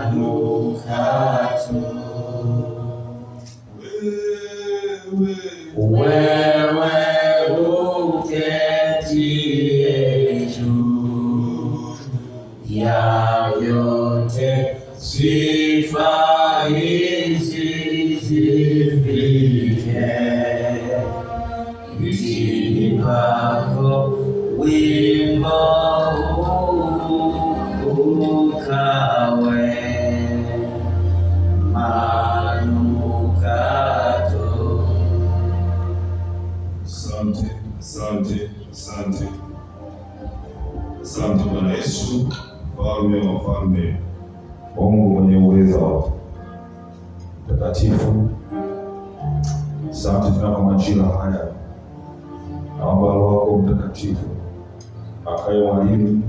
manukato, wewe uketie juu ya yote, sifa hizi zifike vitini pako, wimbo ukawe manukato. Asante, asante, asante, asante Bwana Yesu, mfalme wa wafalme, Mungu mwenye uweza wote, mtakatifu. Asante tunako majira haya, naomba Roho wako Mtakatifu akaye mwalimu,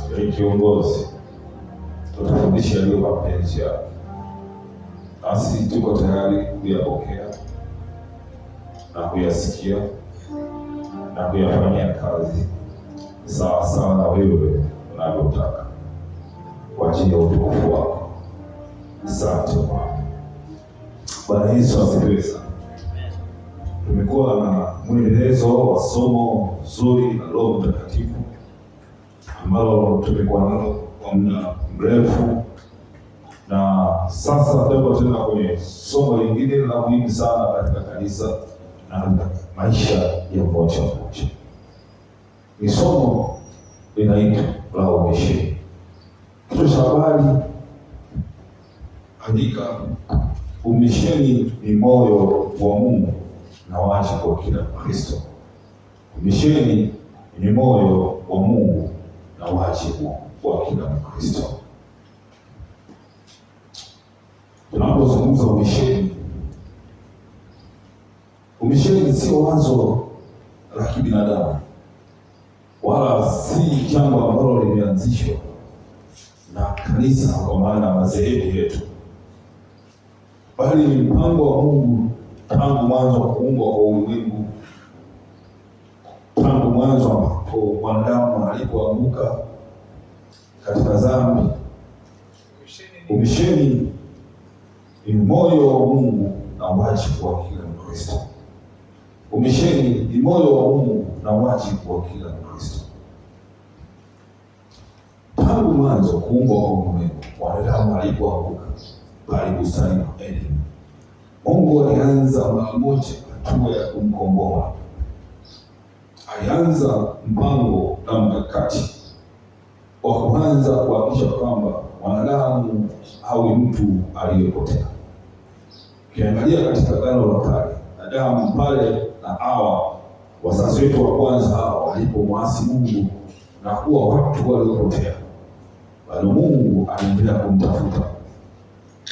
akaye kiongozi, tutafundisha yaliyo mapenzi yako, nasi tuko tayari kuyapokea na kuyasikia na kuyafanyia kazi sawa sawa na wewe unavyotaka, kwa ajili ya utukufu wako. Asante Bwana. Bwana Yesu asifiwe sana. Tumekuwa na mwendelezo wa somo zuri la Roho Mtakatifu ambalo tumekuwa nalo kwa muda mrefu, na sasa tuko tena kwenye somo lingine la muhimu sana katika kanisa na maisha ya mmoja mmoja. Ni somo linaitwa la umisheni. Kichwa cha habari, andika: umisheni ni moyo wa Mungu na wajibu wa kila Mkristo. Umisheni ni moyo wa Mungu na wajibu wa kila Mkristo. Tunapozungumza umisheni, umisheni sio wazo la kibinadamu, wala si jambo ambalo limeanzishwa na kanisa kwa maana madhehebu yetu, bali ni mpango wa Mungu tangu mwanzo wa kuumbwa kwa ulimwengu, tangu mwanzo ambapo mwanadamu alipoanguka katika dhambi. Umisheni ni moyo wa Mungu na wajibu wa kila Mkristo. Umisheni ni moyo wa Mungu na wajibu wa kila Mkristo. Tangu mwanzo kuumbwa kwa ulimwengu, wanadamu alipoanguka pale bustani ya Edeni, Mungu alianza mara moja hatua ya kumkomboa. Alianza mpango na mkakati wa kuanza kuhakikisha kwamba mwanadamu awe mtu aliyepotea. Ukiangalia katika Agano la Kale, Adamu pale na Hawa, wazazi wetu wa kwanza hawa, walipomwasi Mungu na kuwa watu waliopotea, bado Mungu anaendelea kumtafuta.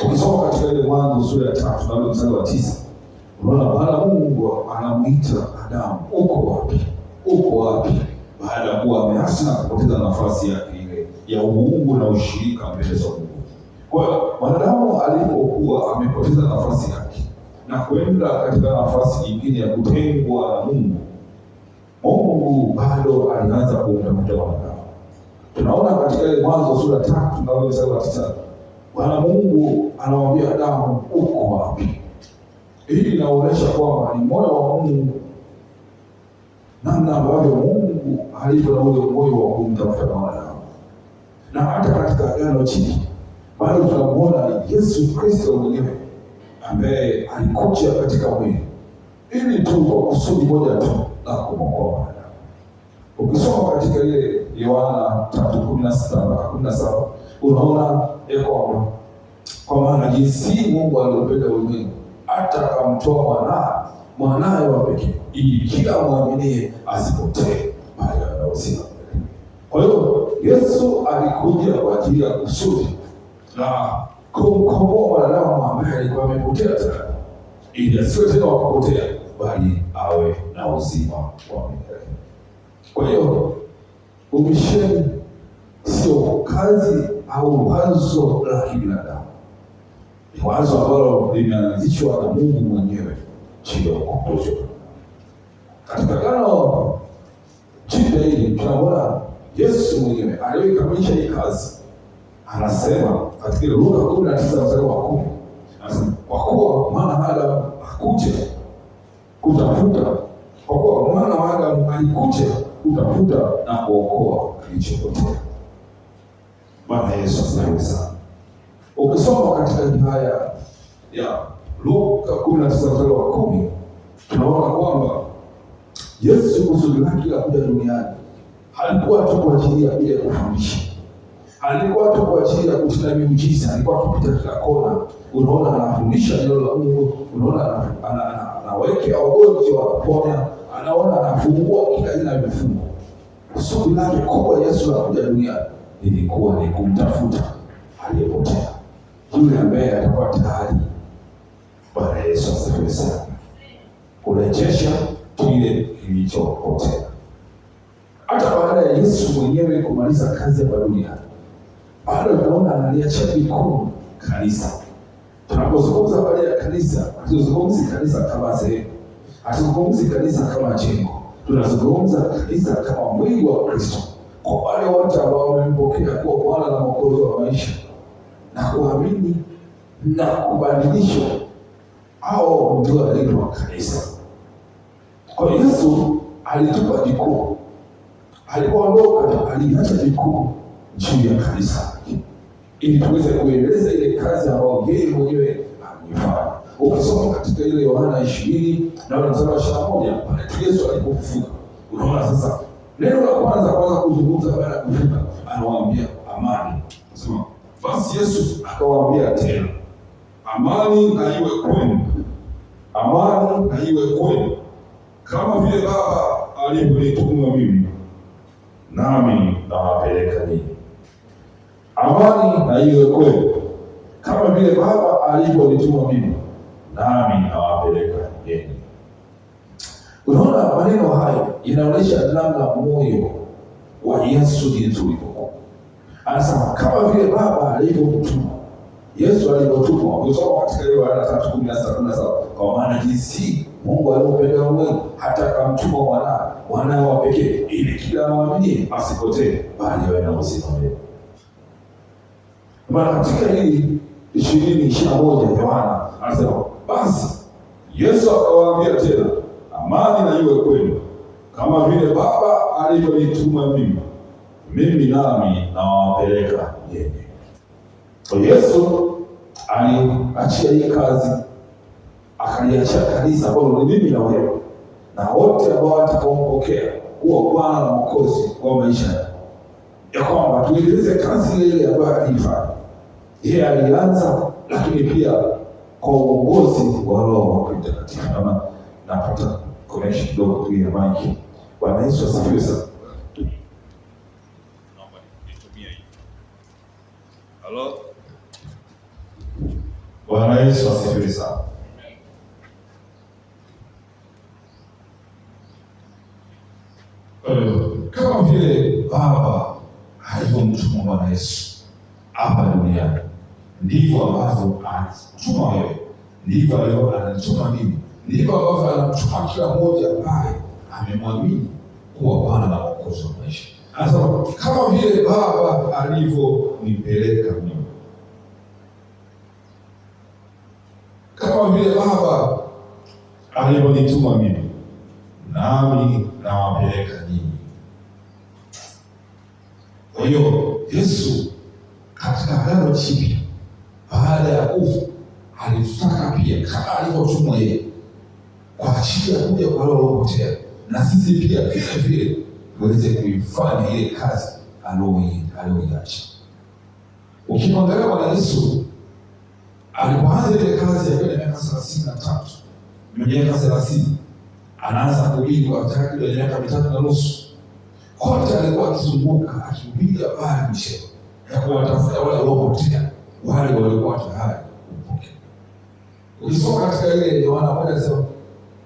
Ukisoma katika ile Mwanzo sura ya 3 na mstari wa 9, unaona Bwana Mungu anamuita Adamu, uko wapi? Uko wapi? Baada ya kuwa ameasi na kupoteza nafasi yake ile ya uungu na ushirika mbele za Mungu. Kwa hiyo mwanadamu alipokuwa amepoteza nafasi yake na kwenda katika nafasi nyingine ya kutengwa na Mungu, Mungu bado alianza kumtafuta mwanadamu. Tunaona katika ile Mwanzo sura 3 na mstari wa 9, Bwana Mungu anamwambia Adamu, uko wapi? Hili linaonyesha kwamba ni moyo wa Mungu, namna ambavyo Mungu alivyo na ule moyo wa kumtafuta mwanadamu. Na hata katika Agano Jipya bado tunamuona Yesu Kristo mwenyewe ambaye alikuja katika mwili ili tu kwa kusudi moja tu la kumwokoa mwanadamu. Ukisoma katika ile Yohana 3:16-17 unaona kwa maana jinsi Mungu aliupenda ulimwengu hata akamtoa mwanaye wa pekee, ili kila mwaminie asipotee bali awe na uzima. Kwa hiyo Yesu alikuja kwa ajili ya kusudi la kumkomboa mwanadamu ambaye alikuwa amepotea tayari, ili asiwe tena wa kupotea bali awe na uzima wa milele. Kwa hiyo umisheni sio kazi au wazo la kibinadamu, ni wazo ambalo limeanzishwa na Mungu mwenyewe chini ya ukombozi. Katika Agano Jipya hili tunaona Yesu mwenyewe aliyekamilisha hii kazi anasema katika Luka 19 mstari wa 10, anasema kwa kuwa mwana wa Adamu hakuja kutafuta, kwa kuwa mwana wa Adamu alikuja kutafuta na kuokoa kilichopotea. Bwana Yesu asifiwe sana. Ukisoma katika haya ya Luka 19 mstari wa 10, tunaona kwamba Yesu kusudi lake la kuja duniani halikuwa tu kwa ajili ya kuja kufundisha, alikuwa tu kwa ajili ya kutenda miujiza. Alikuwa akipita kila kona, unaona anafundisha neno la Mungu, unaona anawekea wagonjwa wanapona, anaona anafungua kila aina ya vifungo. Kusudi lake kubwa Yesu la kuja duniani ilikuwa ni kumtafuta aliyepotea, yule ambaye atakuwa tayari. Bwana Yesu asifiwe sana. Kurejesha kile kilichopotea. Hata baada ya Yesu mwenyewe kumaliza kazi hapa duniani, bado tunaona analiachia jukumu kanisa. Tunapozungumza habari ya kanisa, hatuzungumzi kanisa kama sehemu, hatuzungumzi kanisa kama jengo, tunazungumza kanisa kama mwili wa Kristo, kwa wale wote ambao wamempokea kuwa Bwana na Mwokozi wa maisha na kuamini na kubadilishwa, hao ndio wanaitwa kanisa. Kwa Yesu alitupa jukumu, alipoondoka aliacha jukumu juu ya kanisa ili tuweze kuendeleza ile kazi ambayo yeye mwenyewe amefanya. Ukisoma katika ile Yohana 20 na mstari wa 21, pale Yesu alipofufuka, unaona sasa neno la kwanza kuzungumza baada ya kufufuka, anawaambia amani. Anasema basi Yesu akawaambia tena, amani na iwe kwenu, amani na iwe kwenu. Kama vile Baba alivyonituma mimi, nami nawapeleka ninyi. Amani na iwe kwenu. Kama vile Baba alivyonituma mimi, nami nawapeleka ninyi. Unaona maneno haya inaonyesha namna moyo wa Yesu jinsi ulivyokuwa. Anasema kama vile Baba alivyomtuma. Yesu alivyotumwa. Ukisoma katika Yohana 3:16, kwa maana jinsi Mungu alimpenda ulimwengu hata akamtuma mwanawe wa pekee, ili kila amwamini asipotee bali awe na uzima wa milele. Maana katika hili 20:21 Yohana anasema basi Yesu akawaambia tena, amani na iwe kwenu. Kama vile Baba alivyonituma mimi nami nawapeleka ninyi. Kwa Yesu aliachia hii kazi, akaliachia kanisa ambalo ni mimi na wewe na wote ambao watakaompokea kuwa Bwana na Mwokozi wa maisha, ya kwamba tuendeleze kazi ile ambayo alifanya. Yeye alianza, lakini pia kwa uongozi wa Roho Mtakatifu. Kama napata connection kidogo tu ya mic. Bwana Yesu asifiwe sana. Naomba nitumie hii. Hello. Bwana Yesu asifiwe sana. Kama vile Baba alivyomtuma Bwana Yesu hapa duniani, ndivyo ambavyo anatuma wewe, ndivyo alivyo anatuma mimi, ndivyo ambavyo anamtuma kila mmoja ambaye amemwamini kuwa Bwana na Mwokozi wa maisha. Anasema kama vile Baba alivyonipeleka mimi, kama vile Baba alivyonituma mimi, nami nawapeleka ninyi. Kwa hiyo Yesu katika Agano Jipya baada ya kufa alitutaka pia kama alivyotumwa yeye kwa ajili ya kuja kwa roho waliopotea, na sisi pia vile vile tuweze kuifanya ile kazi aliyoiacha. Ukimwangalia Bwana Yesu alipoanza ile kazi ya miaka 33, miaka 30, anaanza kuhubiri kwa takriban miaka 3.5. Kote alikuwa akizunguka akihubiri habari njema ya kuwatafuta wale waliopotea, wale walikuwa tayari kumpokea. Ukisoma katika ile Yohana 1 anasema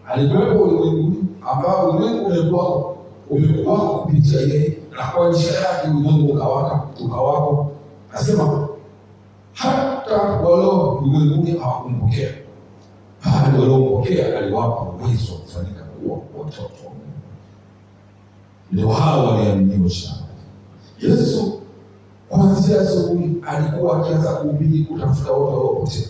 alikuwepo ulimwenguni ambao ulimwengu umekuwa kupitia yeye, na kwa njia yake ulimwengu ukawako. Anasema hata walio ulimwenguni hawakumpokea, bali waliompokea aliwapa uwezo wa kufanyika kuwa watoto wa Mungu. Ndio hao waliaminiwa sana. Yesu kuanzia asubuhi alikuwa akianza kuhubiri kutafuta watu waliopotea.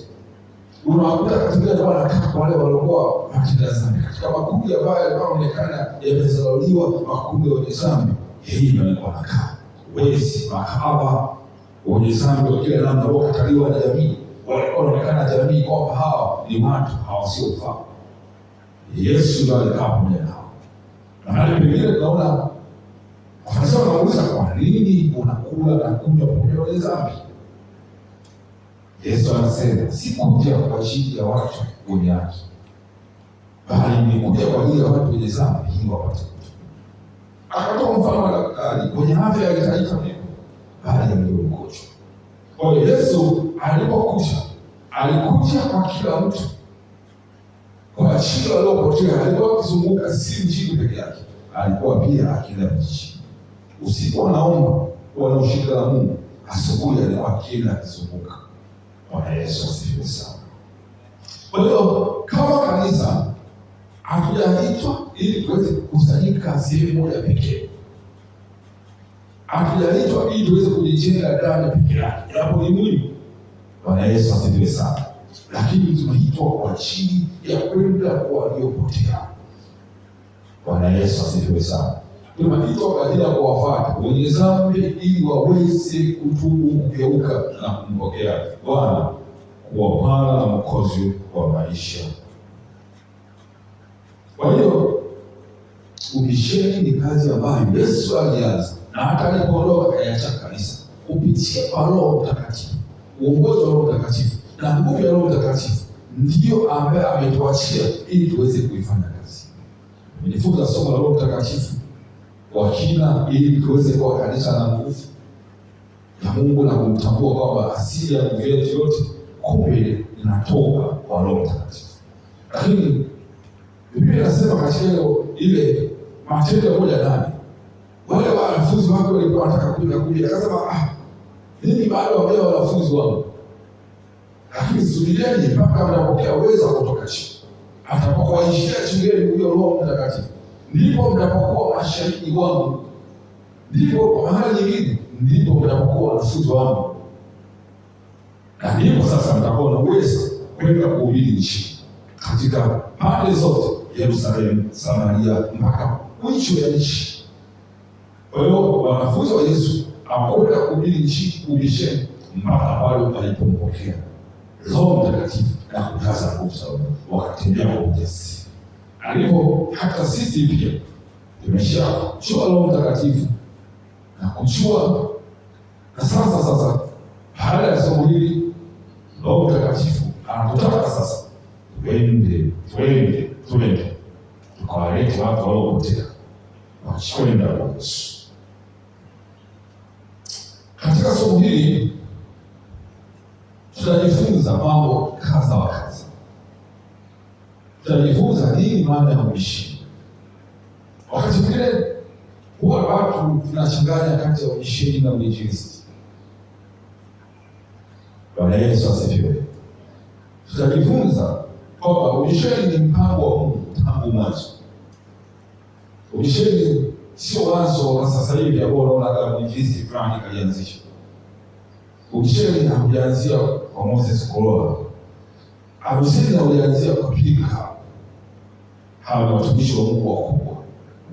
Unawakuta katika wanakaa wale waliokuwa watenda dhambi, katika makundi ambayo yanaonekana yamezaliwa makundi ya wenye dhambi, yeye ndiye alikuwa anakaa. Wezi, makahaba, wenye dhambi wa kila namna waliokataliwa na jamii, walikuwa wanaonekana jamii kwamba hawa ni watu hawasiofaa. Yesu ndiye alikaa pamoja nao. Na hali pengine tunaona Wafarisayo wanauliza, kwa nini unakula na kunywa pamoja na wenye dhambi? Yesu anasema, sikuja kwa ajili ya watu wenye haki, bali nimekuja kwa ajili ya watu wenye dhambi ili wapate kutubu. Akatoa mfano wa daktari mwenye afya alihitaji tabibu, bali aliye mgonjwa. Kwa hiyo Yesu alipokuja, alikuja kwa kila mtu, kwa ajili ya waliopotea. Alikuwa akizunguka si mjini peke yake, alikuwa pia akienda vijijini. Usiku anaomba wanaoshika la Mungu, asubuhi alikuwa akienda akizunguka. Bwana Yesu asifiwe sana. Kwa hiyo kama kanisa hatujaitwa ili tuweze kukusanyika sehemu moja pekee. Hatujaitwa ili tuweze kujijenga ndani peke yake. Hapo ni muhimu. Bwana Yesu asifiwe sana. Lakini tunaitwa kwa ajili ya kwenda kwa waliopotea. Bwana Yesu asifiwe sana. Tunaitwa kwa ajili ya kuwafuata wenye dhambi ili waweze kutubu, kugeuka na kumpokea Bwana kuwa Bwana na Mwokozi wa maisha. Kwa hiyo ubisheni ni kazi ambayo Yesu alianza, na hata alipoondoka kaacha kanisa kupitia kwa Roho Mtakatifu. Uongozi wa Roho Mtakatifu na nguvu ya Roho Mtakatifu ndio ambaye ametuachia ili tuweze kuifanya kazi. Nimejifunza somo la Roho Mtakatifu kwa kina ili tuweze kuwa kanisa na nguvu ya Mungu na kumtambua kwamba asili ya nguvu yetu yote kumbe inatoka kwa Roho Mtakatifu. Lakini Biblia inasema katika ile Matendo 1:8, wale wanafunzi wake walikuwa wanataka kuja, akasema mimi bado wamea wanafunzi wangu, lakini subirieni mpaka mtapokea uwezo kutoka chini. Atakapowaishia chini huyo Roho Mtakatifu, ndipo mtapokuwa mashahidi wangu. Ndipo kwa maana nyingine, ndipo mtapokuwa wanafunzi wangu, na ndipo sasa mtakuwa na uwezo kwenda kuhubiri nchi katika pande zote, Yerusalemu, Samaria, mpaka mwisho ya nchi. Kwa hiyo wanafunzi wa Yesu hawakwenda kuhubiri nchi ubisheni mpaka pale walipompokea Roho Mtakatifu na kujaza nguvu za Mungu, wakatembea kwa ujasiri. Alipo hata sisi pia tumeshachukua Roho Mtakatifu na kuchua, na sasa baada ya somo hili Roho Mtakatifu anatutaka sasa twende tukawalete watu waliopotea wakwenda kwa Yesu. Katika somo hili tutajifunza mambo kadha wa kadha. Tutajifunza nini maana ya umisheni. Wakati mwingine huwa watu tunachanganya kati ya umisheni na uinjilisti. Bwana Yesu asifiwe. Tutajifunza kwamba umisheni ni mpango wa Mungu tangu mwanzo. Umisheni sio wazo wa sasa hivi ambao unaona kama uinjilisti fulani kalianzisha. Umisheni haujaanzia kwa Moses Kulola. Umisheni haujaanzia kwa Pilika. Hawa ni watumishi wa Mungu wakubwa.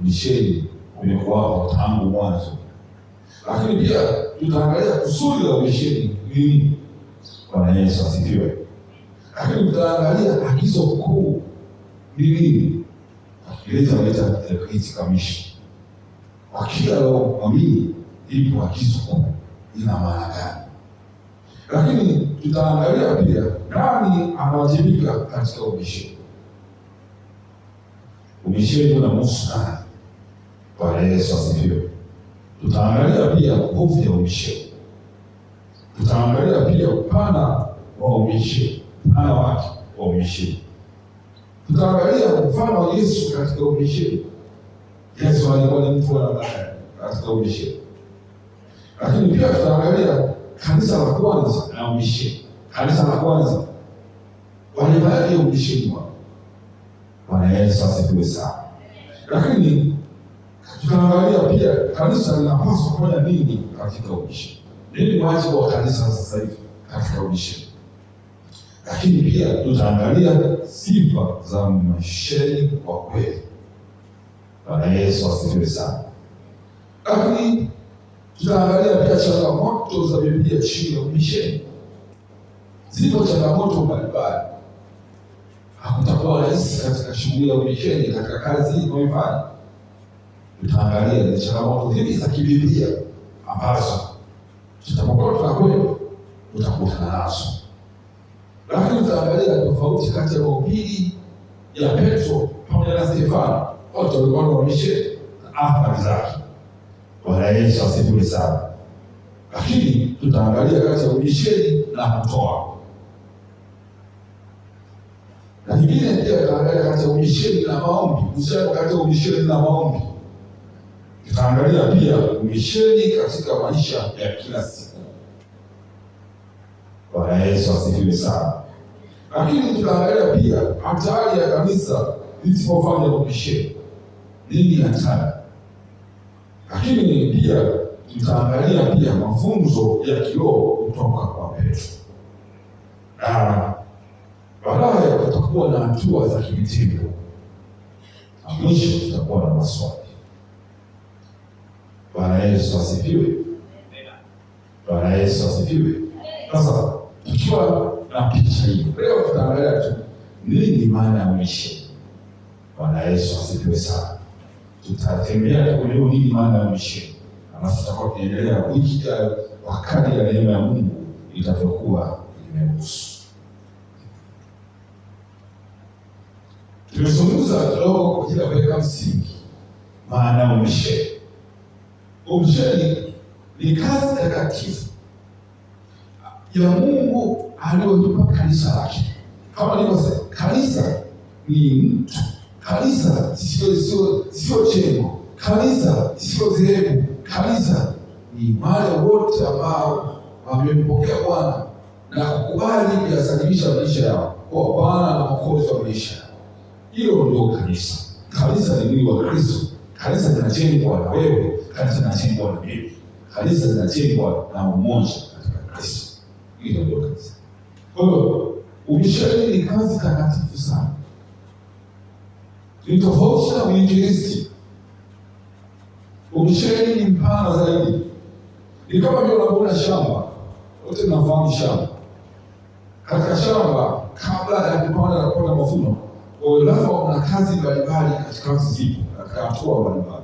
Umisheni umekuwa tangu mwanzo. Lakini pia tutaangalia kusudi la umisheni nini. Bwana Yesu asifiwe. Lakini tutaangalia agizo kuu ni nini. Ileta the Great Commission. Kwa kila mwamini ipo agizo kuu, ina maana gani? Lakini tutaangalia pia nani anawajibika katika umisheni. Umisheni unamhusu nani? Bwana Yesu asifiwe. Tutaangalia pia nguvu ya umisheni. Tutaangalia pia upana wa umisheni, upana wake wa umisheni. Tutaangalia mfano wa Yesu katika umisheni. Yesu alikuwa ni mtu wa namna gani katika umisheni? Lakini pia tutaangalia kanisa la kwanza na umisheni. Kanisa la kwanza walibaadhi ya umisheni wao. Bwana Yesu asifiwe sana. Lakini Tutaangalia pia kanisa linapaswa kufanya nini katika umisheni. Nini wajibu wa kanisa sasa hivi katika umisheni? Lakini pia tutaangalia sifa za misheni kwa kweli. Bwana Yesu asifiwe sana. Lakini tutaangalia pia changamoto za Biblia chini ya umisheni. Zipo changamoto mbalimbali. Hakutakuwa rahisi katika shughuli ya umisheni, katika kazi unayofanya. Tutaangalia ni changamoto zipi za kibiblia ambazo tutapokuwa tunakwenda tutakutana nazo. Lakini tutaangalia tofauti kati ya mahubiri ya Petro pamoja na Stefano, wote walikuwa wa misheni na athari zake. Bwana Yesu asifiwe sana. Lakini tutaangalia kati ya umisheni na kutoa. Na nyingine pia tutaangalia kati ya umisheni na maombi, uhusiano kati ya umisheni na maombi. Tutaangalia pia umisheni katika maisha ya kila siku. Bwana Yesu asifiwe sana. Lakini tutaangalia pia hatari ya kanisa lisipofanya umisheni. Nini hatari? Lakini pia tutaangalia pia mafunzo ya kiroho kutoka kwa Petro. Na baadaye tutakuwa na hatua za kivitendo. Na mwisho tutakuwa na maswali. Bwana Yesu asifiwe. Bwana Yesu asifiwe. Sasa tukiwa na picha hii, leo tutaangalia tu nini maana ya umisheni. Bwana Yesu asifiwe sana. Tutatembea kwenye nini maana ya umisheni. Alafu tutakuwa tunaendelea wiki ijayo kwa kadri ya neema ya Mungu itavyokuwa imeruhusu. Tumezungumza kidogo kwa ajili ya kuweka msingi maana ya umisheni. Umisheni ni kazi takatifu ya Mungu aliyolipa kanisa lake. Kama nilivyosema, kanisa ni mtu. Kanisa sio jengo. Kanisa sio dhehebu. Kanisa ni wale wote ambao wamempokea Bwana na kukubali kuyasalimisha maisha yao kwa Bwana na Mwokozi wa maisha yao. Hilo ndio kanisa. Kanisa ni mwili wa Kristo. Kanisa linajengwa na wewe. Kanisa linajengwa na mimi. Kanisa linajengwa na umoja katika Kristo. Hilo ndio kanisa. Kwa hiyo umisheni ni kazi takatifu sana. Ni tofauti na uinjilisti. Umisheni ni mpana zaidi. Ni kama vile unapoona shamba. Wote mnafahamu shamba. Katika shamba, kabla ya kupanda na kupata mavuno, lazima kuna kazi mbalimbali katika zipo, katika hatua mbalimbali.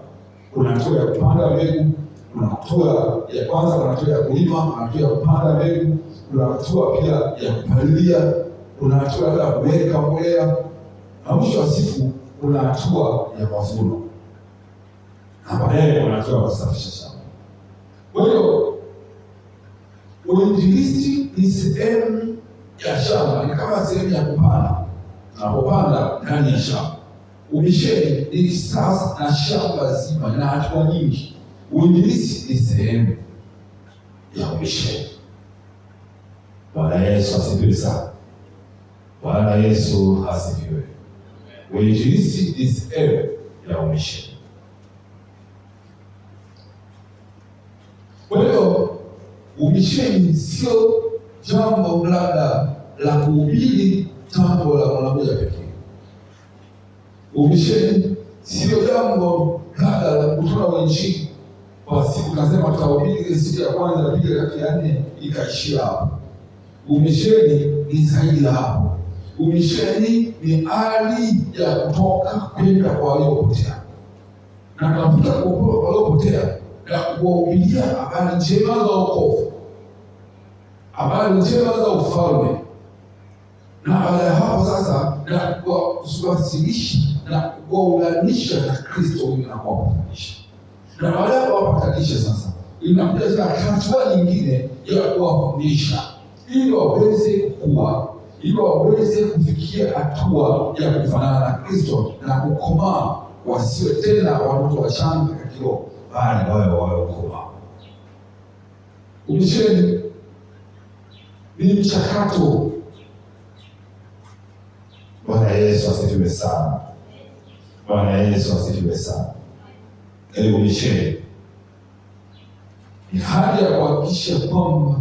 Kuna hatua ya kupanda mbegu, kuna hatua ya kwanza, kuna hatua ya kulima, hatua ya kupanda mbegu, kuna hatua pia ya kupalilia, kuna hatua ya kuweka mbolea, na mwisho wa siku kuna hatua ya mavuno. Na baadaye kuna hatua ya kusafisha shamba. Kwa hiyo uinjilisti ni sehemu ya shamba, ni kama sehemu ya kupanda. Unapopanda ndani ya shamba. Umisheni ni sasa na shamba zima na hatua nyingi. Uinjilisti ni sehemu ya umisheni. Bwana Yesu asifiwe sana. Bwana Yesu asifiwe. Uinjilisti ni sehemu ya umisheni. Kwa hiyo umisheni sio jambo labda la kuhubiri jambo la mwanamoja pekee. Umisheni sio jambo labda la kutoa injili kwa siku nasema tutahubiri siku ya kwanza pili kati ya 4 ikaishia hapo. Umisheni ni zaidi hapo. Umisheni ni hali ya kutoka kwenda kwa waliopotea. Na tunavuta kwa waliopotea na kuwahubiria habari njema za wokovu. Habari njema za ufalme. Na baada ya hapo sasa na kuwasilisha na kuwaunganisha na Kristo huyu na kuwapatanisha. Na baada ya kuwapatanisha sasa inakuja tena hatua nyingine ya kuwafundisha ili waweze kukua, ili waweze kufikia hatua ya kufanana na Kristo na kukomaa, wasiwe tena watoto wachanga kiroho bali wawe wakubwa. Umisheni ni mchakato. Bwana Yesu asifiwe sana. Bwana Yesu asifiwe sana. umisheni ni hali ya kuhakikisha kwamba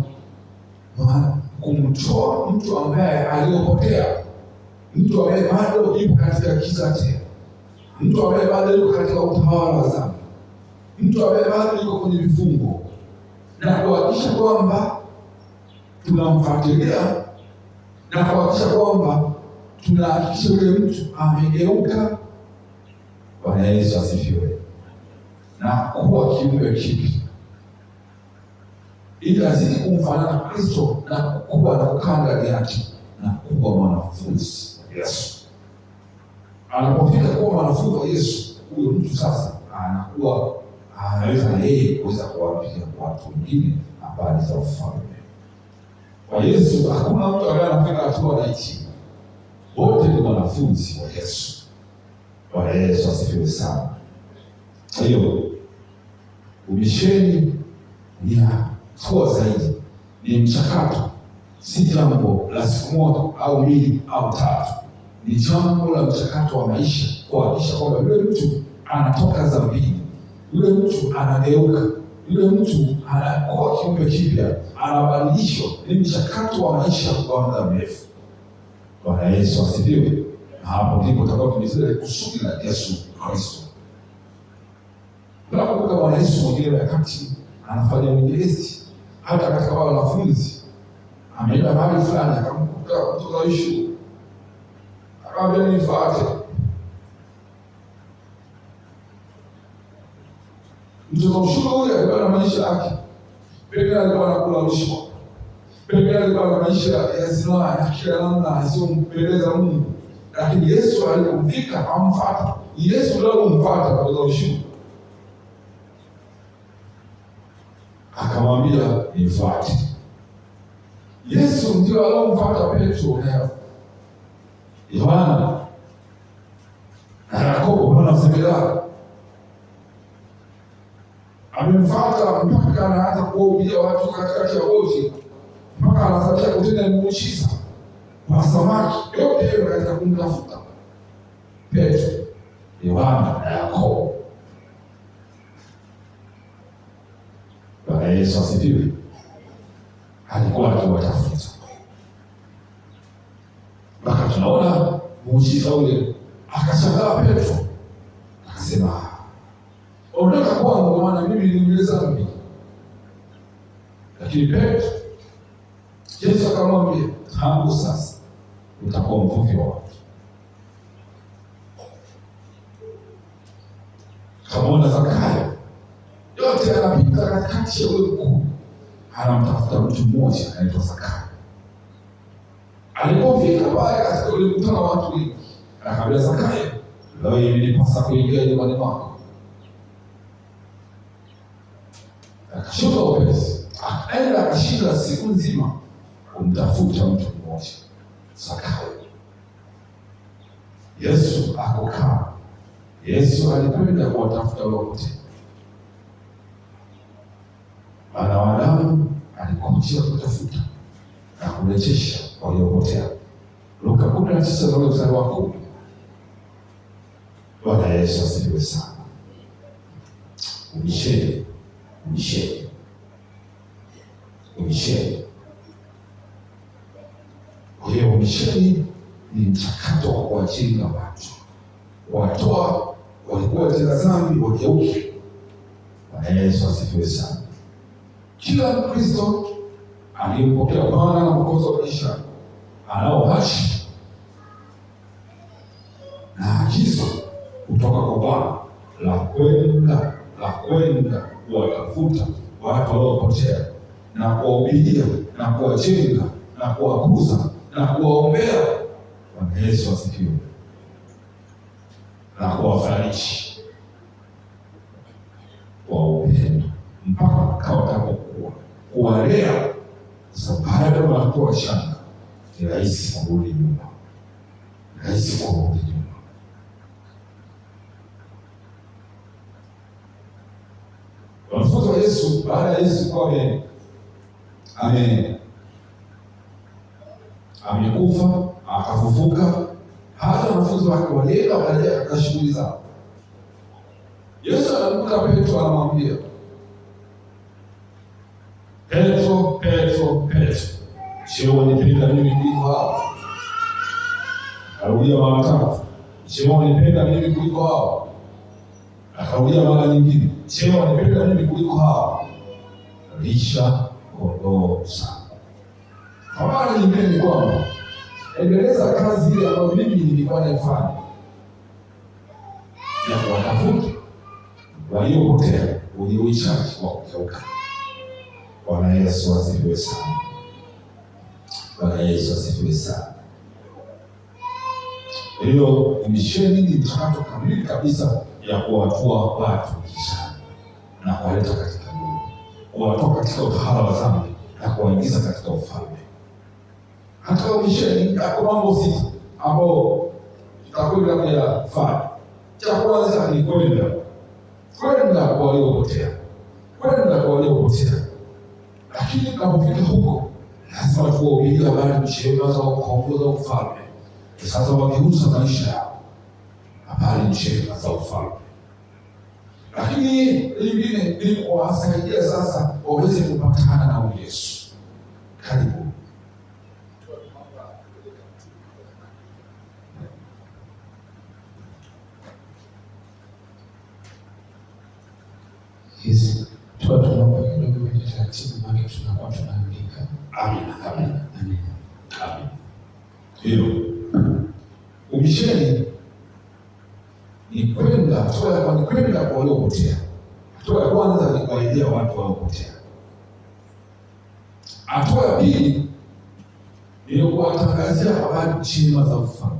kumtoa mtu ambaye aliyopotea, mtu ambaye bado yupo katika giza tena, mtu ambaye bado yuko katika utawala wa dhambi, mtu ambaye bado yuko kwenye vifungo, na kuhakikisha kwamba tunamfuatilia na kuhakikisha kwamba tunahakikisha yule mtu amegeuka. Bwana Yesu asifiwe, na kuwa kiumbe kipya, ili azidi kumfanana Kristo na kuwa na kukaa ndani yake na kuwa mwanafunzi wa Yesu. Anapofika kuwa mwanafunzi wa Yesu, huyo mtu sasa anakuwa anaweza na yeye kuweza kuwaambia watu wengine habari za ufalme. Kwa Yesu hakuna mtu ambaye anafika hatua na hitimu, wote ni wanafunzi wa Yesu. Bwana Yesu asifiwe sana. Kwa hiyo umisheni ni hatua zaidi, ni mchakato, si jambo la siku moja au mbili au tatu. Ni jambo la mchakato wa maisha, kuhakikisha kwamba yule mtu anatoka dhambini, yule mtu anageuka, yule mtu anakuwa kiumbe kipya, anabadilishwa. Ni mchakato wa maisha kwa muda mrefu. Bwana Yesu asifiwe. Na hapo ndipo tutakapotimizia kusudi la Yesu Kristo. Tunapokuwa Bwana Yesu mwingine wakati anafanya uinjilisti, hata katika wale wanafunzi, ameenda mahali fulani akamkuta mtoza ushuru, akamwambia nifuate. Mtoza ushuru huyo alikuwa na maisha yake, pengine alikuwa anakula rushwa, pengine alikuwa na maisha ya zinaa ya kila namna asiyompendeza Mungu, lakini Yesu alipomfika amfuata. Yesu ndio alimfuata mtoza ushuru, akamwambia nifuate. Yesu ndio alomfuata Petro na Yohana na Yakobo na Zebedayo. Amemfuata mpaka anaanza kuwahubiria watu katikati ya wote, mpaka anasababisha kutenda muujiza wa samaki. Yote hiyo katika kumtafuta Petro, Yohana na Yakobo. Bwana Yesu asifiwe. Alikuwa akiwatafuta mpaka tunaona muujiza ule, akashangaa Petro, akasema ondoka kwangu, maana mimi ni mwenye dhambi. Lakini Petro, Yesu akamwambia, tangu sasa utakuwa mvuvi wa watu. Kamwona Zakayo, yote anapita katikati ya ule mkuu, anamtafuta mtu mmoja anaitwa Zakayo. Alipofika pale katika ule mkutano wa watu wengi, akamwambia Zakayo, leo imenipasa kuingia nyumbani mwako. Akashuka upesi, akaenda akashinda siku nzima kumtafuta mtu mmoja Zakayo. Yesu akokaa. Yesu alipenda kuwatafuta wote, maana wanadamu alikuja kutafuta na kurejesha waliopotea. Luka 19 mstari wa 10. Bwana Yesu asifiwe sana. Umisheni. Kwa hiyo umisheni ni mchakato wa kuwajenga watu, watoa walikuwa watenda dhambi wageuke. Bwana Yesu asifiwe sana. Kila Mkristo aliyempokea Bwana na Mwokozi wa maisha anao haki na agizo kutoka kwa Bwana la kwenda kuwatafuta watu waliopotea na kuwahubiria na kuwajenga na kuwakuza na kuwaombea. Bwana Yesu asifiwe. Na kuwafariji kwa upendo mpaka watakapokuwa, kuwalea. Sababu bado wanakuwa wachanga, ni rahisi kurudi nyuma, Wanafunzi wa Yesu, baada ya Yesu kuwa amekufa akafufuka, hata wanafunzi wake walienda katika shughuli zao. Yesu anakuta Petro, anamwambia Petro, Petro, Petro, je, wanipenda mimi kuliko hao? Akarudia mara 3, je, wanipenda mimi kuliko hao? Akarudia mara nyingine, je, wanipenda mimi kuliko hao? Lisha kondoo zangu. Kwa mara nyingine ni kwamba endeleza kazi ile ambayo mimi nilikuwa naifanya ya kuwatafuta waliopotea, ulioichaji wa kugeuka. Bwana Yesu asifiwe sana. Bwana Yesu asifiwe sana. Hiyo misheni ni mchakato kamili kabisa ya kuwatoa watu gizani na kuwaleta katika nuru, kuwatoa katika utawala wa dhambi na kuwaingiza katika ufalme. Hata misheni yako mambo 6 ambao tutakwenda kuyafanya. Cha kwanza ni kwenda kwa waliopotea, kwenda kwa waliopotea. Lakini tunapofika huko, lazima tuwahubirie habari njema za wokovu za ufalme. Sasa wageuza maisha yao, habari njema za ufalme. Lakini lingine ni kuwasaidia sasa waweze kupatana na Yesu. Karibu. Hizi tunaomba kidogo kwenye taratibu, maana tunakuwa tunaandika. Amina, amina, amina, amina. Hiyo umisheni ni kwenda, hatua ya kwanza kwenda kwa waliopotea. Hatua ya kwanza ni kuwaidia watu waliopotea. Hatua ya pili ni kuwatangazia habari njema za ufalme.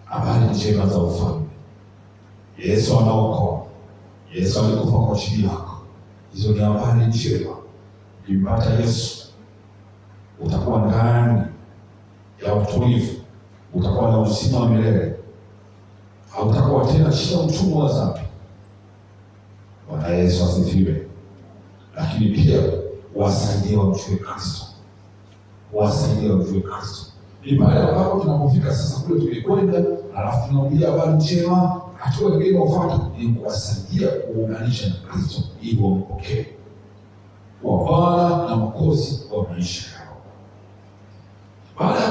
Habari njema za ufalme. Yesu anaokoa. Yesu alikufa kwa ajili yako. Hizo ni habari njema. Ukimpata Yesu, utakuwa ndani ya utulivu, utakuwa na uzima wa milele, hautakuwa tena chini ya utumwa wa dhambi. Bwana Yesu asifiwe. Lakini pia wasaidie wamjue Kristo, wasaidie wamjue Kristo. Ni pale ambapo tunapofika sasa kule tulikwenda, alafu tunaambia habari njema. Hatua nyingine inayofuata ni kuwasaidia kuunganisha na Kristo ili wampokee kwa Bwana na Mwokozi wa maisha yao. Baada ya